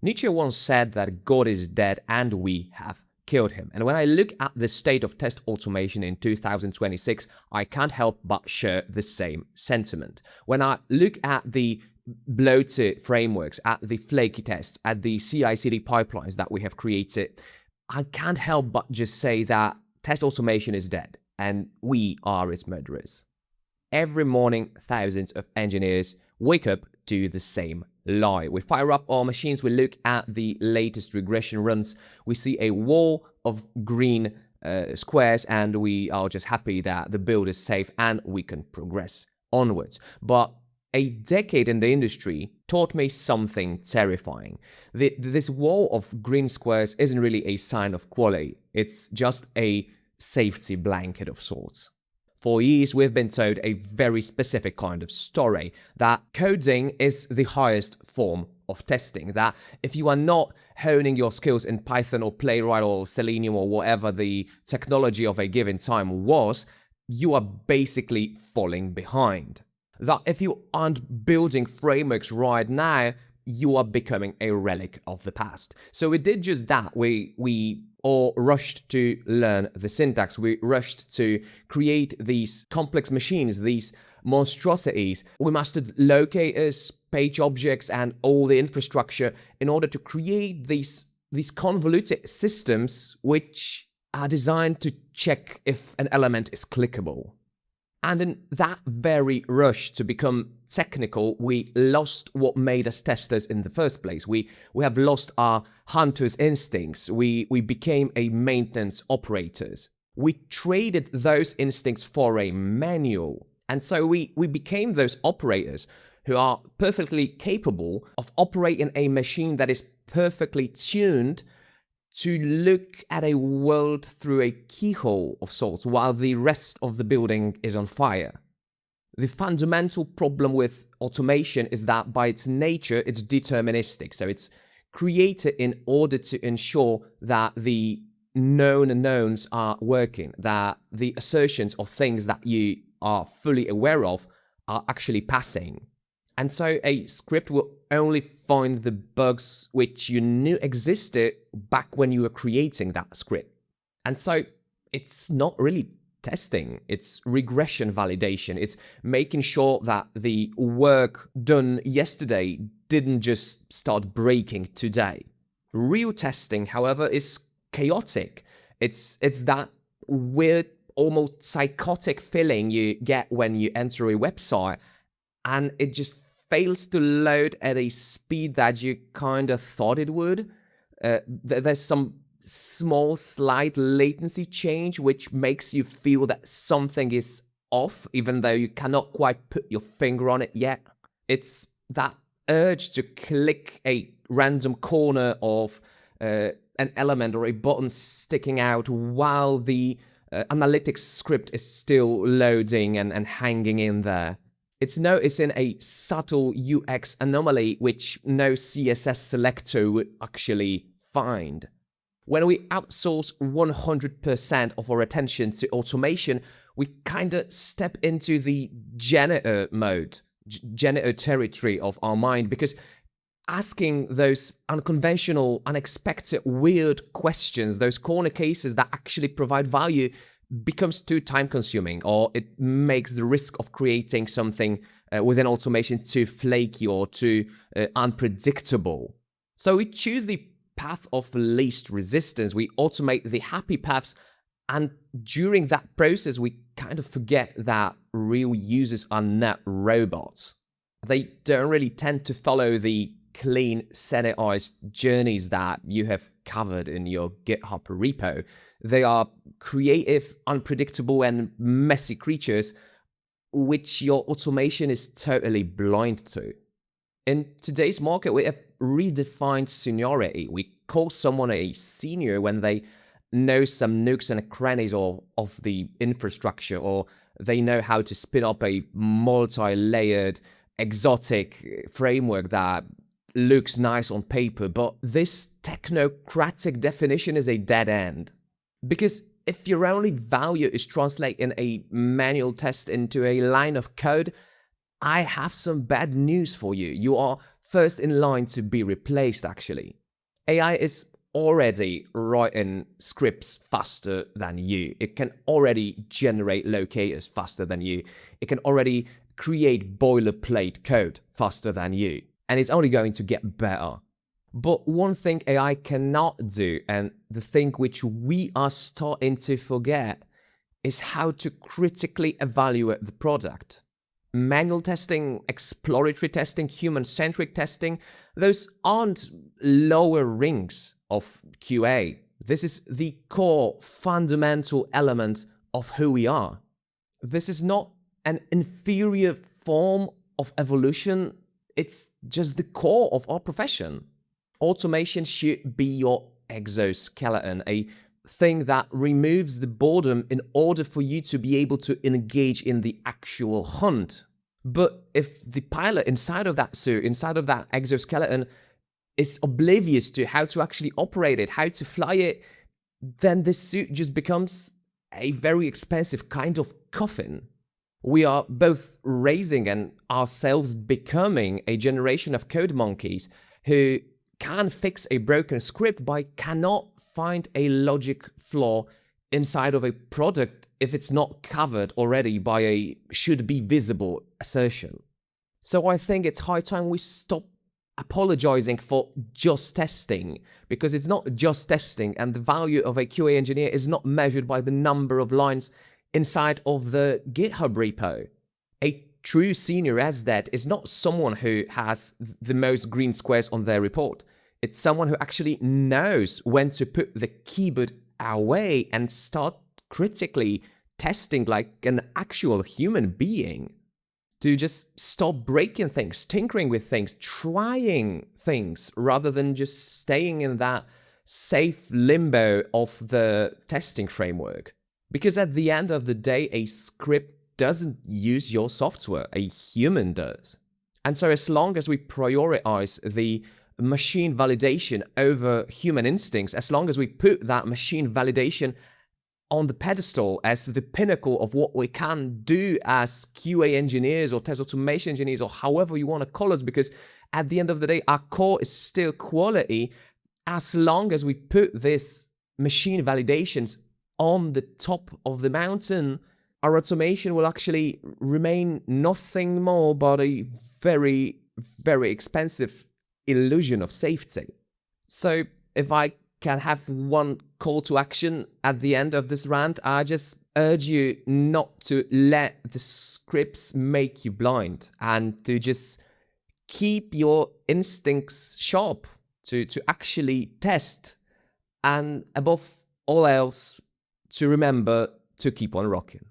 Nietzsche once said that God is dead and we have killed him. And when I look at the state of test automation in 2026, I can't help but share the same sentiment. When I look at the bloated frameworks, at the flaky tests, at the CI/CD pipelines that we have created, I can't help but just say that test automation is dead and we are its murderers. Every morning, thousands of engineers wake up to the same lie. We fire up our machines, we look at the latest regression runs, we see a wall of green squares, and we are just happy that the build is safe and we can progress onwards. But a decade in the industry taught me something terrifying. This wall of green squares isn't really a sign of quality, it's just a safety blanket of sorts. For years, we've been told a very specific kind of story, that coding is the highest form of testing, that if you are not honing your skills in Python or Playwright or Selenium or whatever the technology of a given time was, you are basically falling behind. That if you aren't building frameworks right now, you are becoming a relic of the past. So we did just that. We all rushed to learn the syntax. We rushed to create these complex machines, these monstrosities. We mastered locators, page objects, and all the infrastructure in order to create these convoluted systems which are designed to check if an element is clickable. And in that very rush to become technical, we lost what made us testers in the first place. We have lost our hunter's instincts. We became a maintenance operators. We traded those instincts for a manual. And so we became those operators who are perfectly capable of operating a machine that is perfectly tuned to look at a world through a keyhole of sorts while the rest of the building is on fire. The fundamental problem with automation is that by its nature, it's deterministic. So it's created in order to ensure that the known knowns are working, that the assertions of things that you are fully aware of are actually passing. And so a script will only find the bugs which you knew existed back when you were creating that script. And so it's not really testing, it's regression validation. It's making sure that the work done yesterday didn't just start breaking today. Real testing, however, is chaotic. It's that weird, almost psychotic feeling you get when you enter a website and it just fails to load at a speed that you kind of thought it would. There's some small slight latency change which makes you feel that something is off even though you cannot quite put your finger on it yet. It's that urge to click a random corner of an element or a button sticking out while the analytics script is still loading and hanging in there. It's noticing a subtle UX anomaly which no CSS selector would actually find. When we outsource 100% of our attention to automation, we kind of step into the janitor mode, janitor territory of our mind, because asking those unconventional, unexpected, weird questions, those corner cases that actually provide value, becomes too time-consuming, or it makes the risk of creating something within automation too flaky or too unpredictable. So we choose the path of least resistance. We automate the happy paths, and during that process, we kind of forget that real users are not robots. They don't really tend to follow the clean, sanitized journeys that you have covered in your GitHub repo. They are creative, unpredictable, and messy creatures which your automation is totally blind to. In today's market, we have redefined seniority. We call someone a senior when they know some nooks and crannies of the infrastructure, or they know how to spin up a multi-layered, exotic framework that looks nice on paper. But this technocratic definition is a dead end. Because if your only value is translating a manual test into a line of code, I have some bad news for you. You are first in line to be replaced, actually. AI is already writing scripts faster than you. It can already generate locators faster than you. It can already create boilerplate code faster than you. And it's only going to get better. But one thing AI cannot do, and the thing which we are starting to forget, is how to critically evaluate the product. Manual testing, exploratory testing, human-centric testing, those aren't lower rings of QA. This is the core, fundamental element of who we are. This is not an inferior form of evolution, it's just the core of our profession. Automation should be your exoskeleton, a thing that removes the boredom in order for you to be able to engage in the actual hunt. But if the pilot inside of that suit, inside of that exoskeleton, is oblivious to how to actually operate it, how to fly it, then this suit just becomes a very expensive kind of coffin. We are both raising and ourselves becoming a generation of code monkeys who can fix a broken script but cannot find a logic flaw inside of a product if it's not covered already by a should be visible assertion. So I think it's high time we stop apologizing for just testing, because it's not just testing, and the value of a QA engineer is not measured by the number of lines inside of the GitHub repo. A true Seniority Dead End is not someone who has the most green squares on their report. It's someone who actually knows when to put the keyboard away and start critically testing like an actual human being. To just stop breaking things, tinkering with things, trying things, rather than just staying in that safe limbo of the testing framework. Because at the end of the day, a script doesn't use your software, a human does. And so as long as we prioritize the machine validation over human instincts, as long as we put that machine validation on the pedestal as the pinnacle of what we can do as QA engineers or test automation engineers or however you want to call us, because at the end of the day, our core is still quality. As long as we put this machine validations on the top of the mountain, our automation will actually remain nothing more but a very, very expensive illusion of safety. So if I can have one call to action at the end of this rant, I just urge you not to let the scripts make you blind, and to just keep your instincts sharp to actually test, and above all else, to remember to keep on rocking.